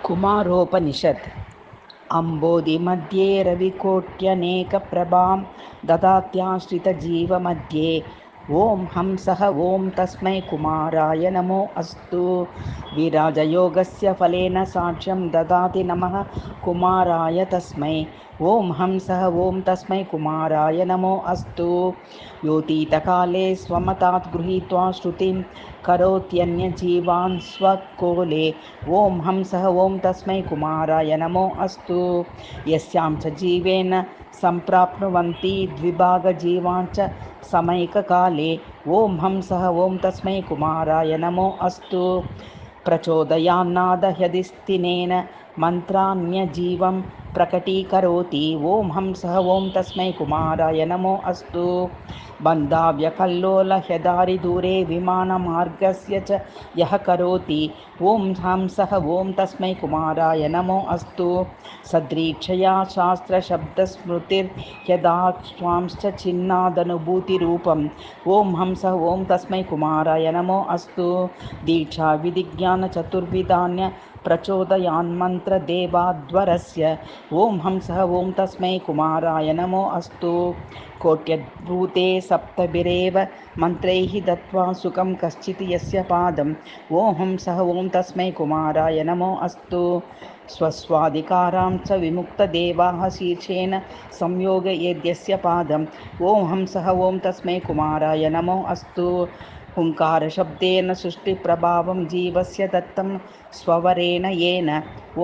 कुमारोपनिषत् अम्बोधिमध्ये रविकोट्यनेकप्रभां ददात्याश्रितजीवमध्ये ॐ हंसः ॐ तस्मै कुमाराय नमो अस्तु। विराजयोगस्य फलेन साक्ष्यं ददाति नमः कुमाराय तस्मै ॐ हंसः ॐ तस्मै कुमाराय नमो अस्तु। योतीतकाले स्वमतात् गृहीत्वा श्रुतिं करोत्यन्यजीवान् स्वकोले ॐ हंसः ॐ तस्मै कुमाराय नमो अस्तु। यस्यां च जीवेन सम्प्राप्नुवन्ति द्विभागजीवान् च समैककाले ॐ हंसः ॐ तस्मै कुमाराय नमो अस्तु। प्रचोदयान्नादह्यदिस्तिनेन मन्त्रान्यजीवं प्रकटीकरोति ॐ हंसः ॐ तस्मै कुमाराय नमो अस्तु। बन्धाव्यकल्लोलह्यदारिदूरे विमानमार्गस्य च यः करोति ॐ हंसः ॐ तस्मै कुमाराय नमो अस्तु। सदृक्षया शास्त्रशब्दस्मृतिर्यदाश्वांश्च छिन्नादनुभूतिरूपम् ॐ हंसः ॐ तस्मै कुमाराय नमो अस्तु। दीक्षा विधिज्ञानचतुर्विधान्य प्रचोदयान्मन्त्रदेवाध्वरस्य ॐ हंसः ॐ तस्मै कुमाराय नमो अस्तु। कोट्यद्भूते सप्तभिरेव मन्त्रैः दत्त्वा सुखं कश्चित् यस्य पादम् ॐ हंसः ॐ तस्मै कुमाराय नमो अस्तु। स्वस्वाधिकारां च विमुक्तदेवाः शीर्षेण संयोगयेद्यस्य पादम् ॐ हंसः ॐ तस्मै कुमाराय नमो अस्तु। हुङ्कारशब्देन सृष्टिप्रभावं जीवस्य दत्तं स्ववरेण येन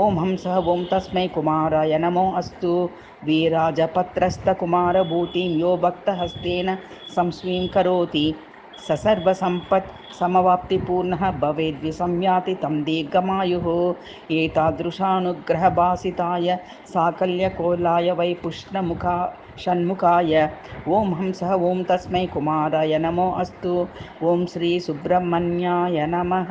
ॐ हंसः ॐ तस्मै कुमाराय नमो अस्तु। वीराजपत्रस्थकुमारभूतिं यो भक्तहस्तेन संस्वीं करोति स सर्वसम्पत् समवाप्तिपूर्णः भवेद्विसंयाति तं दीर्घमायुः। एतादृशानुग्रहभासिताय साकल्यकोलाय वै षण्मुखाय ॐ हंसः ॐ तस्मै कुमाराय नमो अस्तु। ॐ श्री सुब्रह्मण्याय नमः।